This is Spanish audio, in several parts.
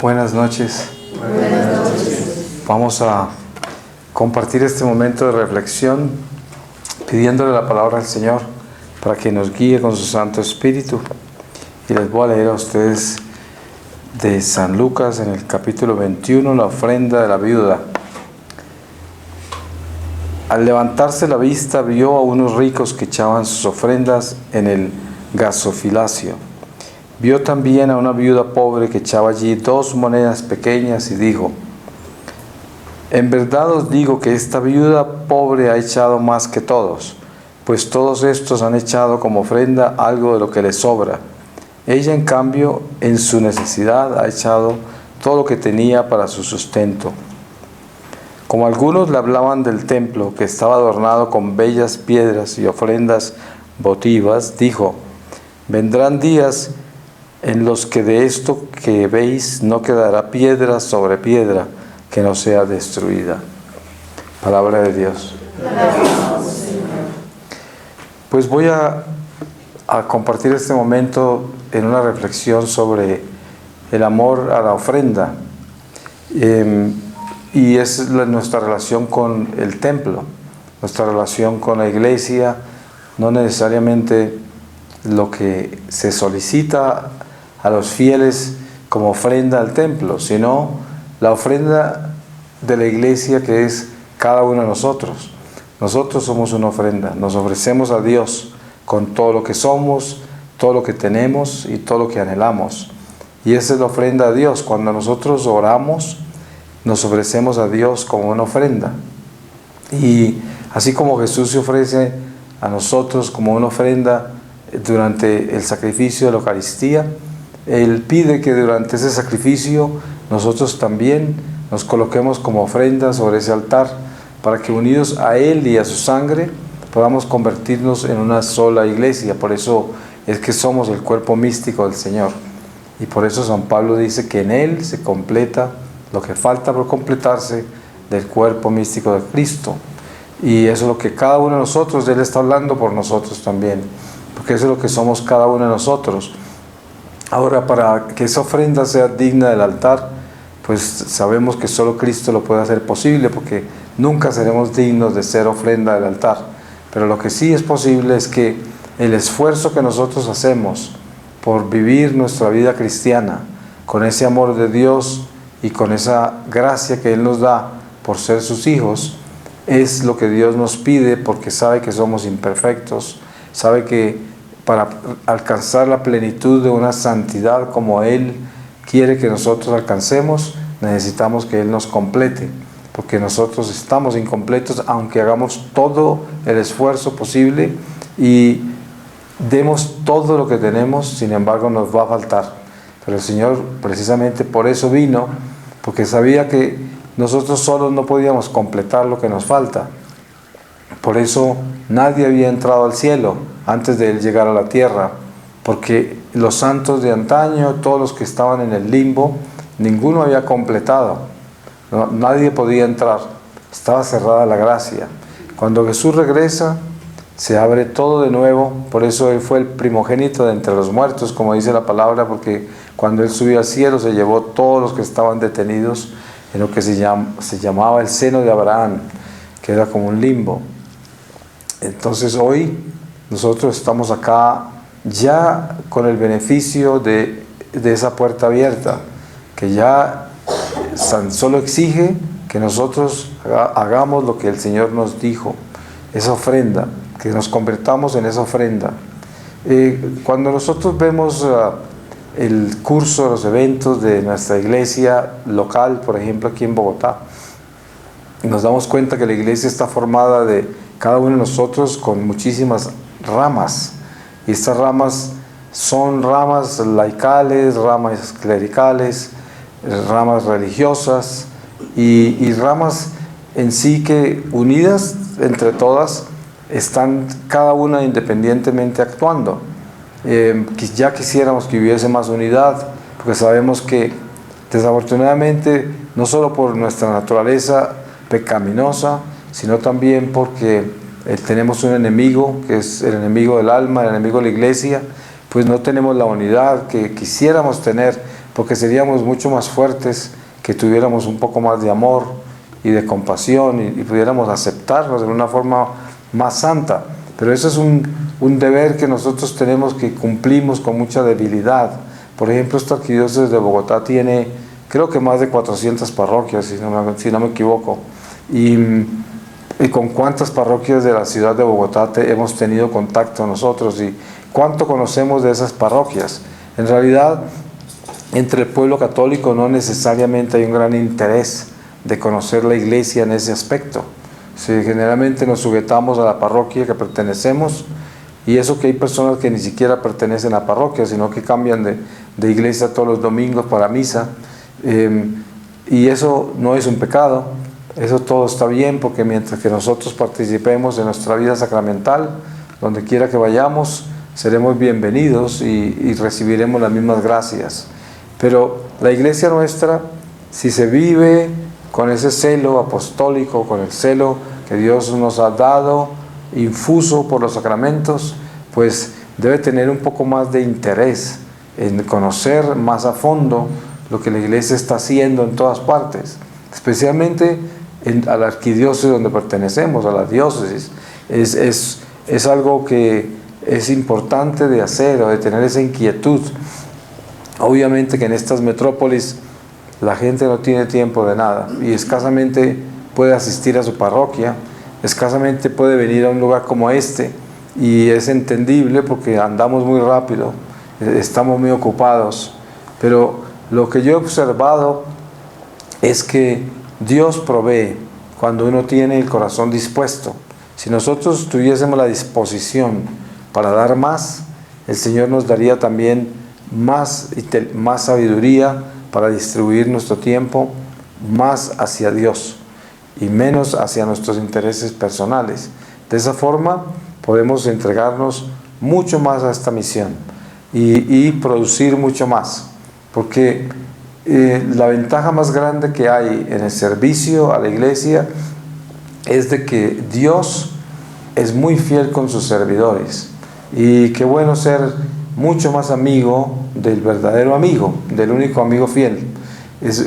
Buenas noches. Buenas noches. Vamos a compartir este momento de reflexión pidiéndole la palabra al Señor para que nos guíe con su Santo Espíritu. Y les voy a leer a ustedes de San Lucas en el capítulo 21, la ofrenda de la viuda. Al levantarse la vista vio a unos ricos que echaban sus ofrendas en el gasofilacio. Vio también a una viuda pobre que echaba allí 2 monedas pequeñas y dijo: en verdad os digo que esta viuda pobre ha echado más que todos, pues todos estos han echado como ofrenda algo de lo que les sobra. Ella, en cambio, en su necesidad ha echado todo lo que tenía para su sustento. Como algunos le hablaban del templo, que estaba adornado con bellas piedras y ofrendas votivas, dijo: vendrán días en los que de esto que veis no quedará piedra sobre piedra que no sea destruida. Palabra de Dios. Pues voy a compartir este momento en una reflexión sobre el amor a la ofrenda, y es nuestra relación con el templo, nuestra relación con la iglesia, no necesariamente lo que se solicita a los fieles como ofrenda al templo, sino la ofrenda de la iglesia, que es cada uno de nosotros. Nosotros somos una ofrenda, nos ofrecemos a Dios con todo lo que somos, todo lo que tenemos y todo lo que anhelamos. Y esa es la ofrenda a Dios. Cuando nosotros oramos, nos ofrecemos a Dios como una ofrenda. Y así como Jesús se ofrece a nosotros como una ofrenda durante el sacrificio de la Eucaristía, Él pide que durante ese sacrificio nosotros también nos coloquemos como ofrenda sobre ese altar, para que unidos a Él y a su sangre podamos convertirnos en una sola iglesia. Por eso es que somos el cuerpo místico del Señor. Y por eso San Pablo dice que en Él se completa lo que falta por completarse del cuerpo místico de Cristo. Y eso es lo que cada uno de nosotros, Él está hablando por nosotros también, porque eso es lo que somos cada uno de nosotros. Ahora, para que esa ofrenda sea digna del altar, pues sabemos que solo Cristo lo puede hacer posible, porque nunca seremos dignos de ser ofrenda del altar. Pero lo que sí es posible es que el esfuerzo que nosotros hacemos por vivir nuestra vida cristiana con ese amor de Dios y con esa gracia que Él nos da por ser sus hijos, es lo que Dios nos pide, porque sabe que somos imperfectos, sabe que para alcanzar la plenitud de una santidad como Él quiere que nosotros alcancemos, necesitamos que Él nos complete, porque nosotros estamos incompletos, aunque hagamos todo el esfuerzo posible y demos todo lo que tenemos, sin embargo nos va a faltar. Pero el Señor precisamente por eso vino, porque sabía que nosotros solos no podíamos completar lo que nos falta. Por eso nadie había entrado al cielo antes de Él llegar a la tierra, porque los santos de antaño, todos los que estaban en el limbo, ninguno había completado. Nadie podía entrar, estaba cerrada la gracia. Cuando Jesús regresa, se abre todo de nuevo. Por eso Él fue el primogénito de entre los muertos, como dice la palabra, porque cuando Él subió al cielo se llevó todos los que estaban detenidos en lo que se llamaba el seno de Abraham, que era como un limbo. Entonces hoy nosotros estamos acá ya con el beneficio de esa puerta abierta, que ya solo exige que nosotros hagamos lo que el Señor nos dijo, esa ofrenda, que nos convertamos en esa ofrenda. Cuando nosotros vemos el curso de los eventos de nuestra iglesia local, por ejemplo aquí en Bogotá, nos damos cuenta que la iglesia está formada de cada uno de nosotros con muchísimas ramas, y estas ramas son ramas laicales, ramas clericales, ramas religiosas y ramas en sí que unidas entre todas están cada una independientemente actuando. Ya quisiéramos que hubiese más unidad, porque sabemos que desafortunadamente no solo por nuestra naturaleza pecaminosa, sino también porque tenemos un enemigo que es el enemigo del alma, el enemigo de la iglesia, pues no tenemos la unidad que quisiéramos tener porque seríamos mucho más fuertes que tuviéramos un poco más de amor y de compasión y pudiéramos aceptarnos de una forma más santa. Pero eso es un deber que nosotros tenemos, que cumplimos con mucha debilidad. Por ejemplo, esta arquidiócesis de Bogotá tiene, creo que más de 400 parroquias, si no me equivoco. Y con cuántas parroquias de la ciudad de Bogotá hemos tenido contacto nosotros y cuánto conocemos de esas parroquias. En realidad, entre el pueblo católico no necesariamente hay un gran interés de conocer la iglesia en ese aspecto. Generalmente nos sujetamos a la parroquia que pertenecemos, y eso que hay personas que ni siquiera pertenecen a la parroquia, sino que cambian de iglesia todos los domingos para misa, y eso no es un pecado, eso todo está bien, porque mientras que nosotros participemos en nuestra vida sacramental, donde quiera que vayamos, seremos bienvenidos y recibiremos las mismas gracias. Pero la iglesia nuestra, si se vive con ese celo apostólico, con el celo que Dios nos ha dado, infuso por los sacramentos, pues debe tener un poco más de interés en conocer más a fondo lo que la iglesia está haciendo en todas partes, especialmente a la arquidiócesis donde pertenecemos, a la diócesis. Es algo que es importante de hacer, o de tener esa inquietud. Obviamente que en estas metrópolis la gente no tiene tiempo de nada y escasamente puede asistir a su parroquia, escasamente puede venir a un lugar como este, y es entendible porque andamos muy rápido, estamos muy ocupados. Pero lo que yo he observado es que Dios provee cuando uno tiene el corazón dispuesto. Si nosotros tuviésemos la disposición para dar más, el Señor nos daría también más sabiduría para distribuir nuestro tiempo más hacia Dios y menos hacia nuestros intereses personales. De esa forma podemos entregarnos mucho más a esta misión y producir mucho más, porque la ventaja más grande que hay en el servicio a la iglesia es de que Dios es muy fiel con sus servidores, y qué bueno ser mucho más amigo del verdadero amigo, del único amigo fiel.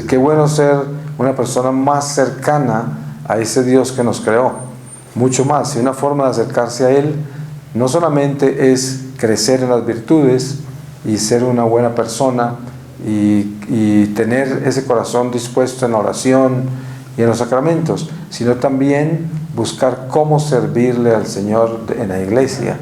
Qué bueno ser una persona más cercana a ese Dios que nos creó, mucho más. Y una forma de acercarse a Él no solamente es crecer en las virtudes y ser una buena persona y tener ese corazón dispuesto en la oración y en los sacramentos, sino también buscar cómo servirle al Señor en la iglesia.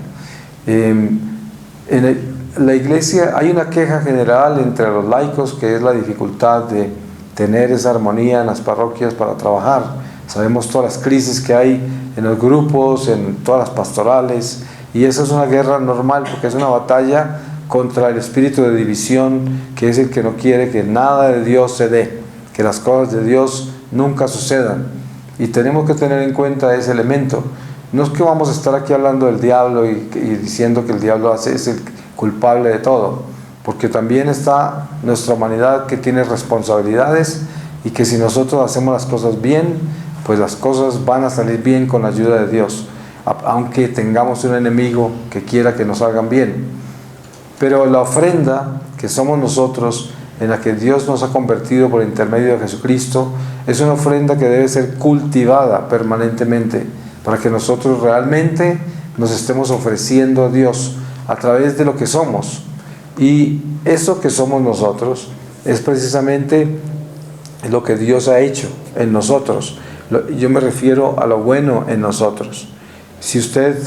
La iglesia, hay una queja general entre los laicos, que es la dificultad de tener esa armonía en las parroquias para trabajar. Sabemos todas las crisis que hay en los grupos, en todas las pastorales, y esa es una guerra normal, porque es una batalla contra el espíritu de división, que es el que no quiere que nada de Dios se dé, que las cosas de Dios nunca sucedan. Y tenemos que tener en cuenta ese elemento. No es que vamos a estar aquí hablando del diablo y diciendo que el diablo es el culpable de todo, porque también está nuestra humanidad, que tiene responsabilidades, y que si nosotros hacemos las cosas bien, pues las cosas van a salir bien con la ayuda de Dios, aunque tengamos un enemigo que quiera que nos salgan bien. Pero la ofrenda que somos nosotros, en la que Dios nos ha convertido por intermedio de Jesucristo, es una ofrenda que debe ser cultivada permanentemente, para que nosotros realmente nos estemos ofreciendo a Dios a través de lo que somos. Y eso que somos nosotros es precisamente lo que Dios ha hecho en nosotros. Yo me refiero a lo bueno en nosotros. Si usted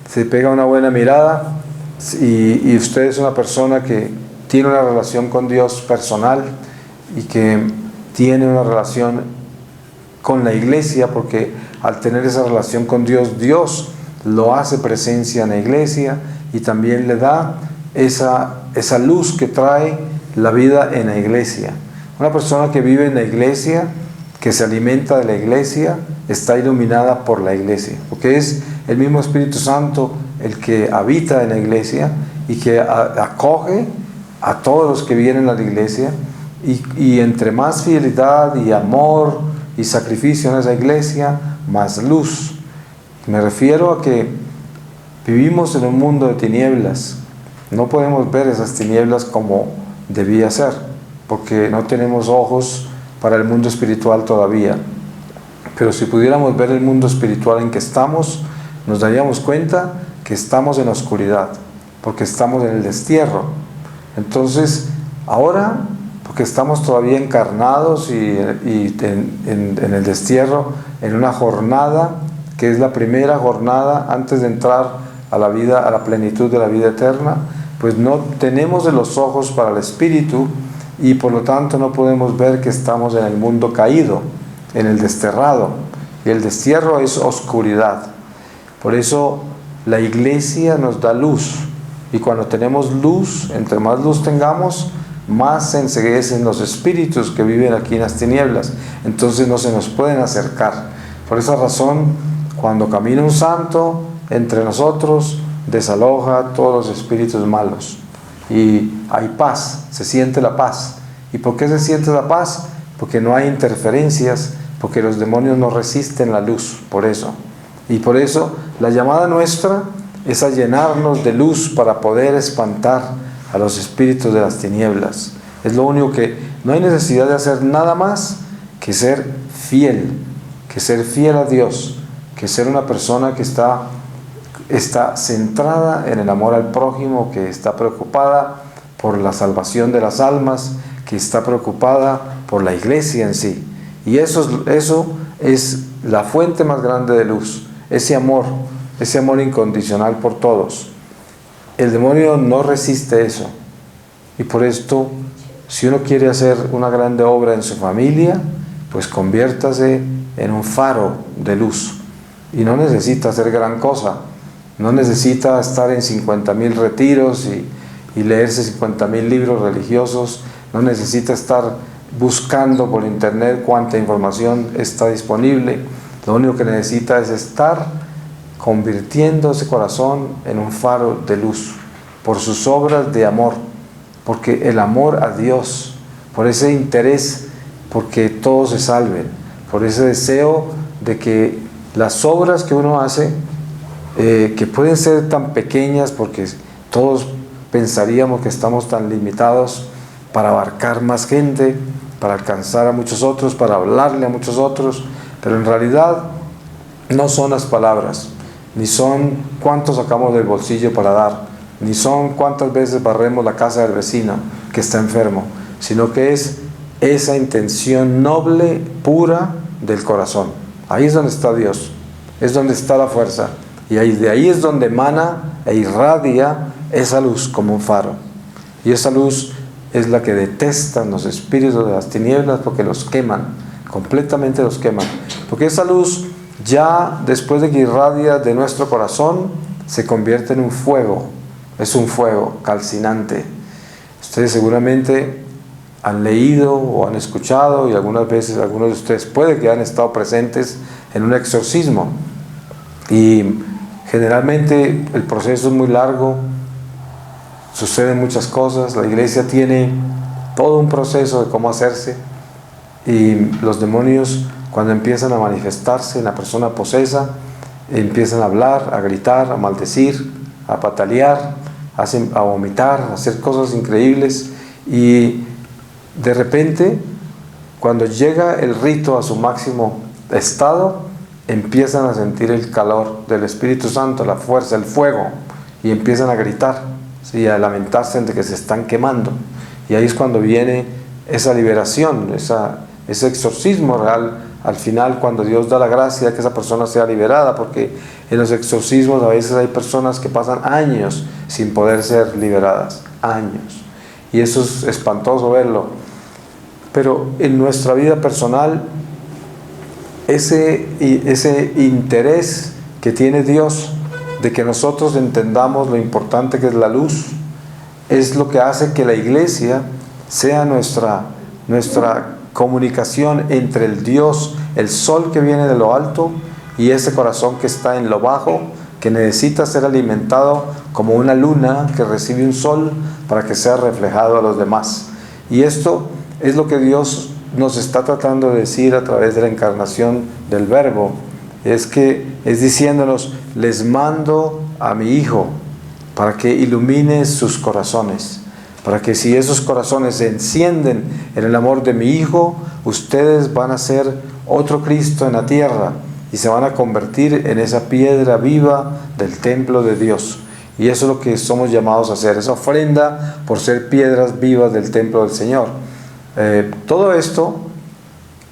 se pega una buena mirada y usted es una persona que tiene una relación con Dios personal y que tiene una relación con la iglesia, porque al tener esa relación con Dios, Dios lo hace presencia en la iglesia y también le da esa luz que trae la vida en la iglesia. Una persona que vive en la iglesia, que se alimenta de la iglesia, está iluminada por la iglesia, porque es el mismo Espíritu Santo el que habita en la iglesia y que acoge a todos los que vienen a la iglesia, y entre más fidelidad y amor y sacrificio en esa iglesia, más luz. Me refiero a que vivimos en un mundo de tinieblas. No podemos ver esas tinieblas como debía ser. porque no tenemos ojos para el mundo espiritual todavía. Pero si pudiéramos ver el mundo espiritual en que estamos, nos daríamos cuenta que estamos en la oscuridad, porque estamos en el destierro. Entonces, ahora, porque estamos todavía encarnados y en el destierro, en una jornada que es la primera jornada antes de entrar a la vida, a la plenitud de la vida eterna, pues no tenemos de los ojos para el espíritu y por lo tanto no podemos ver que estamos en el mundo caído, en el desterrado, y el destierro es oscuridad. Por eso la iglesia nos da luz, y cuando tenemos luz, entre más luz tengamos, más se enceguecen los espíritus que viven aquí en las tinieblas, entonces no se nos pueden acercar. Por esa razón, cuando camina un santo entre nosotros, desaloja todos los espíritus malos y hay paz, se siente la paz. ¿Y por qué se siente la paz? Porque no hay interferencias, porque los demonios no resisten la luz, por eso. Y por eso la llamada nuestra es a llenarnos de luz para poder espantar a los espíritus de las tinieblas. Es lo único que no hay necesidad de hacer nada más que ser fiel a Dios, que ser una persona que está centrada en el amor al prójimo, que está preocupada por la salvación de las almas, que está preocupada por la iglesia en sí. Y eso es la fuente más grande de luz, ese amor incondicional por todos. El demonio no resiste eso. Y por esto, si uno quiere hacer una grande obra en su familia, pues conviértase en un faro de luz. Y no necesita hacer gran cosa. No necesita estar en 50,000 retiros y leerse 50,000 libros religiosos. No necesita estar buscando por internet cuánta información está disponible. Lo único que necesita es estar convirtiendo ese corazón en un faro de luz por sus obras de amor, porque el amor a Dios, por ese interés, porque todos se salven, por ese deseo de que las obras que uno hace, que pueden ser tan pequeñas, porque todos pensaríamos que estamos tan limitados para abarcar más gente, para alcanzar a muchos otros, para hablarle a muchos otros, pero en realidad no son las palabras, ni son cuánto sacamos del bolsillo para dar, ni son cuántas veces barremos la casa del vecino que está enfermo, sino que es esa intención noble, pura del corazón. Ahí es donde está Dios, es donde está la fuerza, y de ahí es donde emana e irradia esa luz como un faro. Y esa luz es la que detestan los espíritus de las tinieblas, porque los queman, completamente los queman. Porque esa luz, ya después de que irradia de nuestro corazón, se convierte en un fuego. Es un fuego calcinante. Ustedes seguramente han leído o han escuchado, y algunas veces algunos de ustedes puede que han estado presentes en un exorcismo. Y generalmente el proceso es muy largo, suceden muchas cosas, la iglesia tiene todo un proceso de cómo hacerse, y los demonios, cuando empiezan a manifestarse en la persona posesa, empiezan a hablar, a gritar, a maldecir, a patalear, a vomitar, a hacer cosas increíbles, y de repente, cuando llega el rito a su máximo estado, empiezan a sentir el calor del Espíritu Santo, la fuerza, el fuego, y empiezan a gritar, ¿sí?, a lamentarse de que se están quemando. Y ahí es cuando viene esa liberación, ese exorcismo real, al final, cuando Dios da la gracia de que esa persona sea liberada, porque en los exorcismos a veces hay personas que pasan años sin poder ser liberadas, años, y eso es espantoso verlo. Pero en nuestra vida personal, ese interés que tiene Dios de que nosotros entendamos lo importante que es la luz, es lo que hace que la iglesia sea nuestra comunicación entre el Dios, el sol que viene de lo alto, y ese corazón que está en lo bajo, que necesita ser alimentado como una luna que recibe un sol para que sea reflejado a los demás. Y esto es lo que Dios nos está tratando de decir a través de la encarnación del Verbo. Es diciéndonos: les mando a mi Hijo para que ilumine sus corazones, para que si esos corazones se encienden en el amor de mi Hijo, ustedes van a ser otro Cristo en la tierra y se van a convertir en esa piedra viva del templo de Dios. Y eso es lo que somos llamados a hacer, esa ofrenda por ser piedras vivas del templo del Señor. Todo esto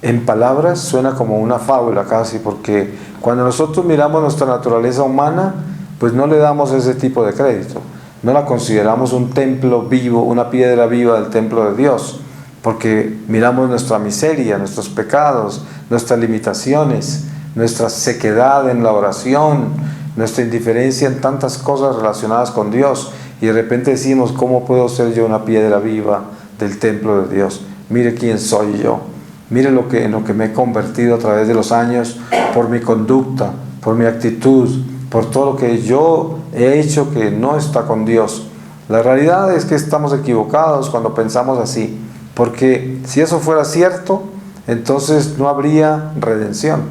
en palabras suena como una fábula casi, porque cuando nosotros miramos nuestra naturaleza humana, pues no le damos ese tipo de crédito. No la consideramos un templo vivo, una piedra viva del templo de Dios, porque miramos nuestra miseria, nuestros pecados, nuestras limitaciones, nuestra sequedad en la oración, nuestra indiferencia en tantas cosas relacionadas con Dios, y de repente decimos, ¿cómo puedo ser yo una piedra viva del templo de Dios? Mire quién soy yo, mire en lo que me he convertido a través de los años, por mi conducta, por mi actitud, por todo lo que yo he hecho que no está con Dios. La realidad es que estamos equivocados cuando pensamos así, porque si eso fuera cierto, entonces no habría redención,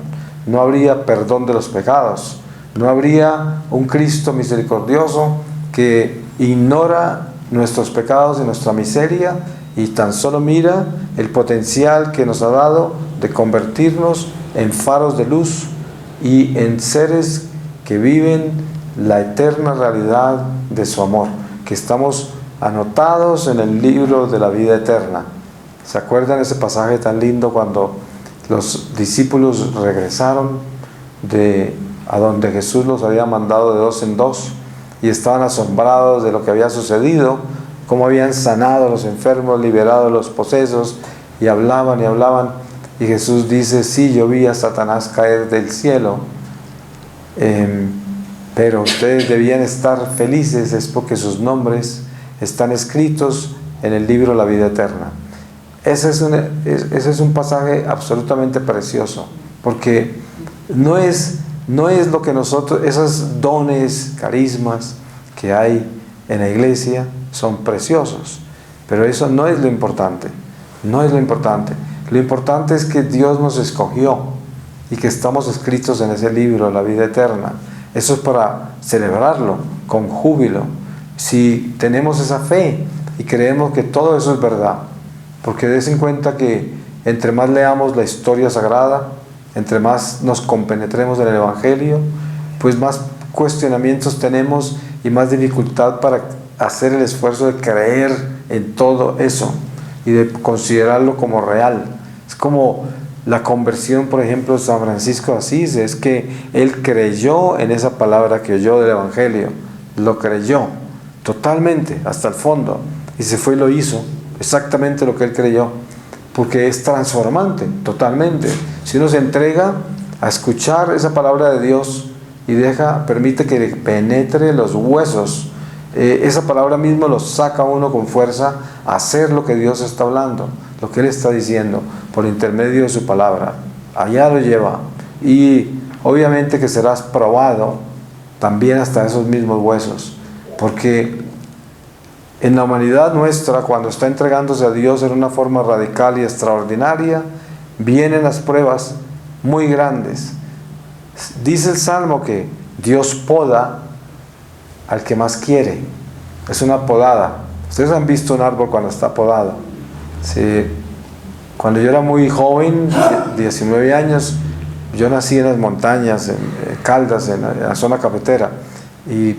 no habría perdón de los pecados, no habría un Cristo misericordioso que ignora nuestros pecados y nuestra miseria y tan solo mira el potencial que nos ha dado de convertirnos en faros de luz y en seres que viven la eterna realidad de su amor, que estamos anotados en el libro de la vida eterna. ¿Se acuerdan ese pasaje tan lindo cuando los discípulos regresaron a donde Jesús los había mandado de dos en dos y estaban asombrados de lo que había sucedido, cómo habían sanado a los enfermos, liberado a los posesos, y hablaban, y Jesús dice, sí, yo vi a Satanás caer del cielo, pero ustedes debían estar felices, es porque sus nombres están escritos en el libro de la vida eterna. Ese es un pasaje absolutamente precioso, porque no es lo que nosotros, esos dones, carismas que hay en la iglesia son preciosos, pero eso no es lo importante, no es lo importante. Lo importante es que Dios nos escogió y que estamos escritos en ese libro, la vida eterna. Eso es para celebrarlo con júbilo, si tenemos esa fe y creemos que todo eso es verdad, porque des en cuenta que entre más leamos la historia sagrada, entre más nos compenetremos en el Evangelio, pues más cuestionamientos tenemos y más dificultad para hacer el esfuerzo de creer en todo eso y de considerarlo como real. Es como la conversión, por ejemplo, de San Francisco de Asís, es que él creyó en esa palabra que oyó del Evangelio, lo creyó totalmente, hasta el fondo, y se fue y lo hizo, exactamente lo que él creyó, porque es transformante, totalmente. Si uno se entrega a escuchar esa palabra de Dios y permite que le penetre los huesos, esa palabra mismo lo saca a uno con fuerza a hacer lo que Dios está hablando, lo que Él está diciendo por intermedio de su palabra. Allá lo lleva, y obviamente que serás probado también hasta esos mismos huesos, porque en la humanidad nuestra, cuando está entregándose a Dios en una forma radical y extraordinaria, vienen las pruebas muy grandes. Dice el Salmo que Dios poda al que más quiere. Es una podada. Ustedes han visto un árbol cuando está podado. Sí. Cuando yo era muy joven, 19 años, yo nací en las montañas, en Caldas, en la zona cafetera, y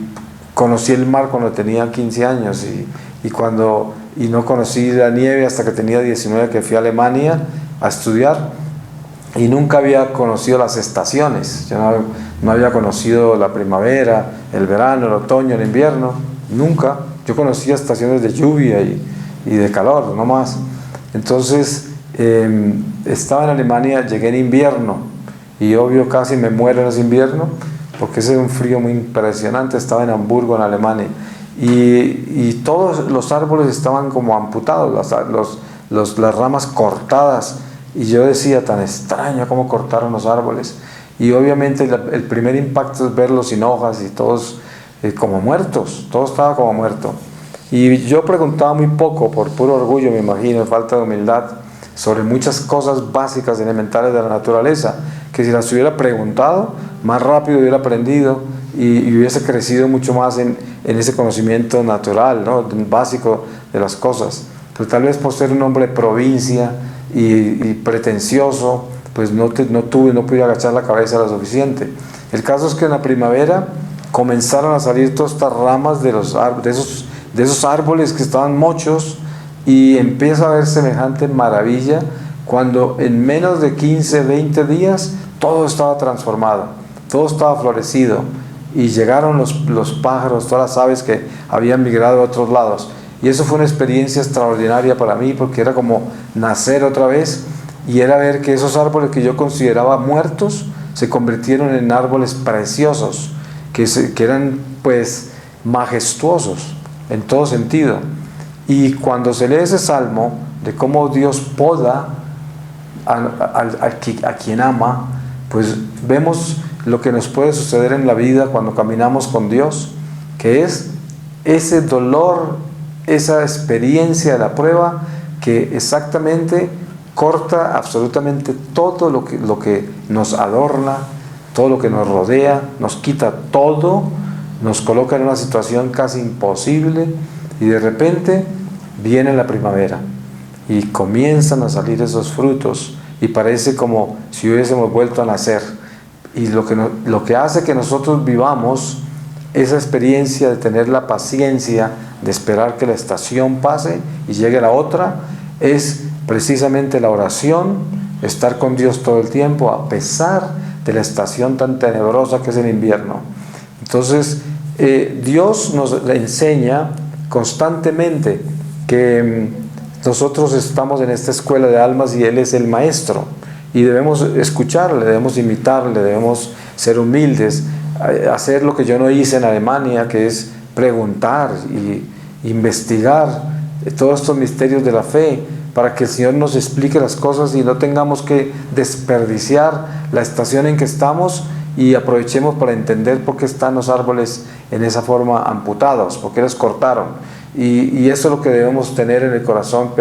conocí el mar cuando tenía 15 años y no conocí la nieve hasta que tenía 19, que fui a Alemania a estudiar, y nunca había conocido las estaciones. Yo no había conocido la primavera, el verano, el otoño, el invierno, nunca. Yo conocía estaciones de lluvia y de calor, no más. Entonces estaba en Alemania, llegué en invierno y obvio casi me muero en ese invierno porque ese es un frío muy impresionante. Estaba en Hamburgo, en Alemania, y todos los árboles estaban como amputados, las ramas cortadas, y yo decía, tan extraño cómo cortaron los árboles, y obviamente el primer impacto es verlos sin hojas y todos como muertos, todo estaba como muerto. Y yo preguntaba muy poco, por puro orgullo, me imagino, falta de humildad, sobre muchas cosas básicas, elementales de la naturaleza, que si las hubiera preguntado, más rápido hubiera aprendido y hubiese crecido mucho más en ese conocimiento natural, ¿no? Básico de las cosas. Pero tal vez por ser un hombre de provincia y pretencioso, pues no pude agachar la cabeza lo suficiente. El caso es que en la primavera comenzaron a salir todas estas ramas de esos árboles que estaban mochos, y empieza a ver semejante maravilla cuando en menos de 15, 20 días todo estaba transformado, todo estaba florecido, y llegaron los pájaros, todas las aves que habían migrado a otros lados. Y eso fue una experiencia extraordinaria para mí, porque era como nacer otra vez, y era ver que esos árboles que yo consideraba muertos se convirtieron en árboles preciosos, que eran pues majestuosos en todo sentido. Y cuando se lee ese salmo de cómo Dios poda a quien ama, pues vemos lo que nos puede suceder en la vida cuando caminamos con Dios, que es ese dolor, esa experiencia de la prueba que exactamente corta absolutamente todo lo que nos adorna, todo lo que nos rodea, nos quita todo, nos coloca en una situación casi imposible, y de repente viene la primavera y comienzan a salir esos frutos, y parece como si hubiésemos vuelto a nacer. Y lo que hace que nosotros vivamos esa experiencia de tener la paciencia de esperar que la estación pase y llegue la otra, es precisamente la oración, estar con Dios todo el tiempo a pesar de la estación tan tenebrosa que es el invierno. Entonces Dios nos enseña constantemente que nosotros estamos en esta escuela de almas y Él es el maestro, y debemos escucharle, debemos imitarle, debemos ser humildes, hacer lo que yo no hice en Alemania, que es preguntar y investigar todos estos misterios de la fe, para que el Señor nos explique las cosas y no tengamos que desperdiciar la estación en que estamos, y aprovechemos para entender por qué están los árboles en esa forma amputados, por qué los cortaron. Y eso es lo que debemos tener en el corazón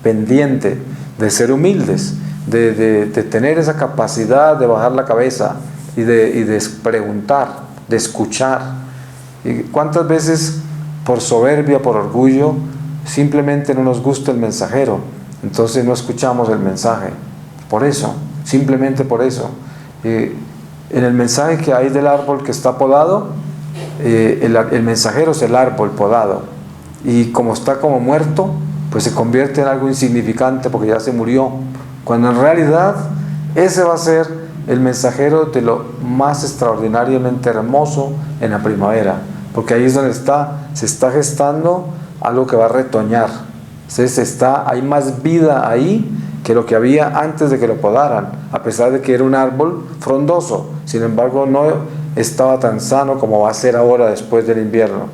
pendiente, de ser humildes, de tener esa capacidad de bajar la cabeza y de preguntar, de escuchar. ¿Y cuántas veces por soberbia, por orgullo, simplemente no nos gusta el mensajero, entonces no escuchamos el mensaje? Por eso, simplemente por eso. En el mensaje que hay del árbol que está podado, el mensajero es el árbol podado, y como está como muerto, pues se convierte en algo insignificante porque ya se murió, cuando en realidad ese va a ser el mensajero de lo más extraordinariamente hermoso en la primavera, porque ahí es donde se está gestando algo que va a retoñar. Entonces hay más vida ahí que lo que había antes de que lo podaran, a pesar de que era un árbol frondoso. Sin embargo, no estaba tan sano como va a ser ahora después del invierno.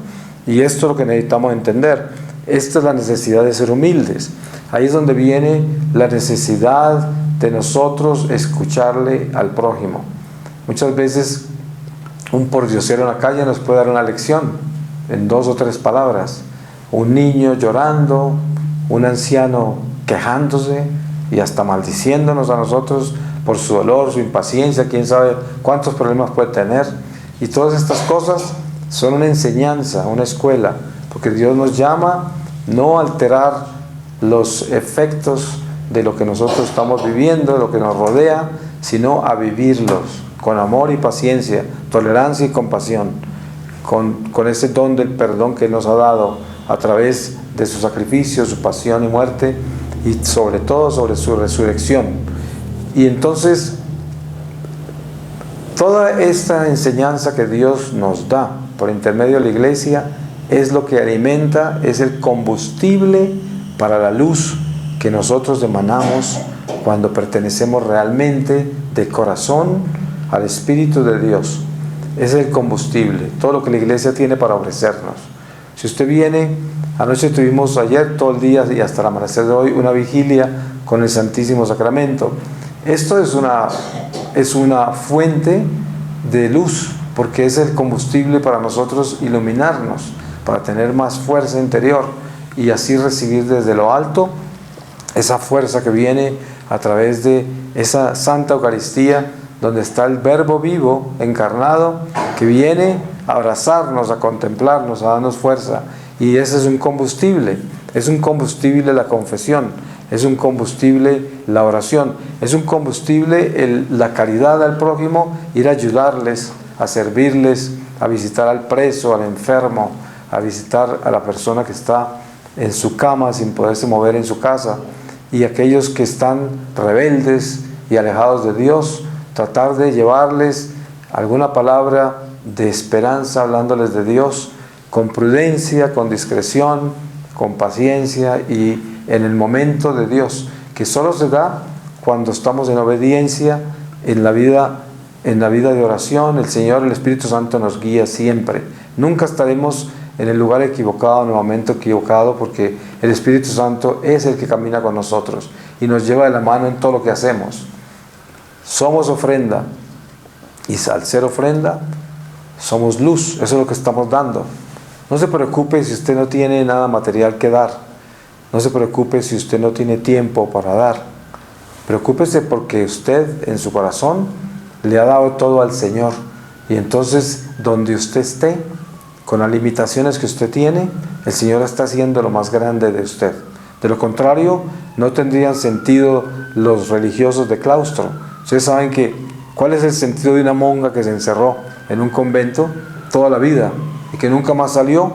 Y esto es lo que necesitamos entender. Esta es la necesidad de ser humildes. Ahí es donde viene la necesidad de nosotros escucharle al prójimo. Muchas veces un pordiosero en la calle nos puede dar una lección en 2 o 3 palabras. Un niño llorando, un anciano quejándose y hasta maldiciéndonos a nosotros por su dolor, su impaciencia, quién sabe cuántos problemas puede tener. Y todas estas cosas son una enseñanza, una escuela, porque Dios nos llama no a alterar los efectos de lo que nosotros estamos viviendo, de lo que nos rodea, sino a vivirlos con amor y paciencia, tolerancia y compasión, con ese don del perdón que Él nos ha dado a través de su sacrificio, su pasión y muerte, y sobre todo sobre su resurrección. Y entonces toda esta enseñanza que Dios nos da por intermedio de la iglesia es lo que alimenta, es el combustible para la luz que nosotros emanamos cuando pertenecemos realmente de corazón al Espíritu de Dios. Es el combustible, todo lo que la iglesia tiene para ofrecernos. Si usted viene, anoche tuvimos ayer todo el día y hasta el amanecer de hoy una vigilia con el Santísimo Sacramento. Esto es una fuente de luz, porque es el combustible para nosotros iluminarnos, para tener más fuerza interior y así recibir desde lo alto esa fuerza que viene a través de esa Santa Eucaristía, donde está el Verbo vivo, encarnado, que viene a abrazarnos, a contemplarnos, a darnos fuerza. Y ese es un combustible la confesión, es un combustible la oración, es un combustible la caridad al prójimo, ir a ayudarles, a servirles, a visitar al preso, al enfermo, a visitar a la persona que está en su cama sin poderse mover en su casa, y aquellos que están rebeldes y alejados de Dios, tratar de llevarles alguna palabra de esperanza, hablándoles de Dios con prudencia, con discreción, con paciencia y en el momento de Dios, que solo se da cuando estamos en obediencia, en la vida de oración. El Señor, el Espíritu Santo nos guía siempre. Nunca estaremos en el lugar equivocado, en el momento equivocado, porque el Espíritu Santo es el que camina con nosotros y nos lleva de la mano en todo lo que hacemos. Somos ofrenda, y al ser ofrenda, somos luz. Eso es lo que estamos dando. No se preocupe si usted no tiene nada material que dar. No se preocupe si usted no tiene tiempo para dar. Preocúpese porque usted en su corazón le ha dado todo al Señor. Y entonces, donde usted esté, con las limitaciones que usted tiene, el Señor está haciendo lo más grande de usted. De lo contrario, no tendrían sentido los religiosos de claustro. Ustedes saben ¿cuál es el sentido de una monja que se encerró en un convento toda la vida y que nunca más salió?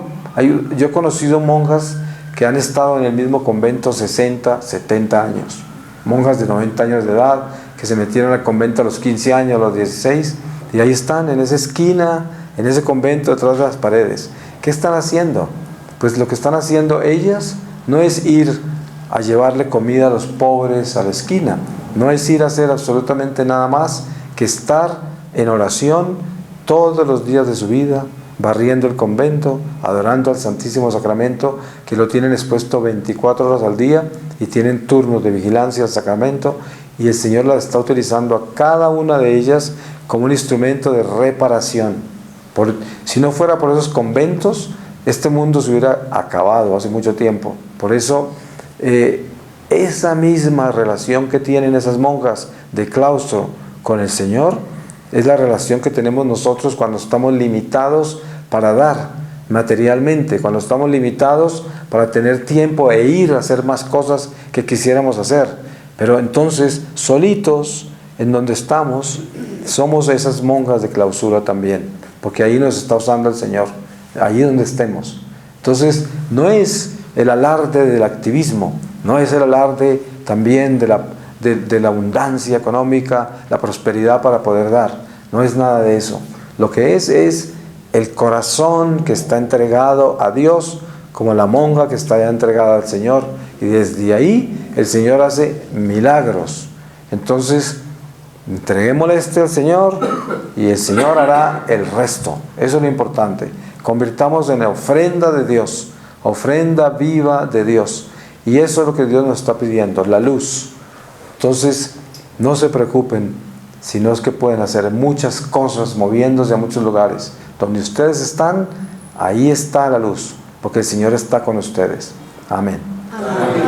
Yo he conocido monjas que han estado en el mismo convento 60, 70 años. Monjas de 90 años de edad que se metieron al convento a los 15 años, a los 16, y ahí están en esa esquina, en ese convento detrás de las paredes. ¿Qué están haciendo? Pues lo que están haciendo ellas no es ir a llevarle comida a los pobres a la esquina, no es ir a hacer absolutamente nada más que estar en oración todos los días de su vida, barriendo el convento, adorando al Santísimo Sacramento, que lo tienen expuesto 24 horas al día y tienen turnos de vigilancia al sacramento, y el Señor las está utilizando a cada una de ellas como un instrumento de reparación. Si no fuera por esos conventos, este mundo se hubiera acabado hace mucho tiempo. Por eso, esa misma relación que tienen esas monjas de claustro con el Señor es la relación que tenemos nosotros cuando estamos limitados para dar materialmente, cuando estamos limitados para tener tiempo e ir a hacer más cosas que quisiéramos hacer. Pero entonces, solitos, en donde estamos, somos esas monjas de clausura también, porque ahí nos está usando el Señor, ahí donde estemos. Entonces, no es el alarde del activismo, no es el alarde también de la abundancia económica, la prosperidad para poder dar, no es nada de eso. Lo que es el corazón que está entregado a Dios, como la monja que está ya entregada al Señor, y desde ahí el Señor hace milagros. Entonces, entreguémosle al Señor y el Señor hará el resto. Eso es lo importante. Convirtamos en ofrenda de Dios, ofrenda viva de Dios. Y eso es lo que Dios nos está pidiendo, la luz. Entonces, no se preocupen, sino es que pueden hacer muchas cosas moviéndose a muchos lugares. Donde ustedes están, ahí está la luz, porque el Señor está con ustedes. Amén. Amén.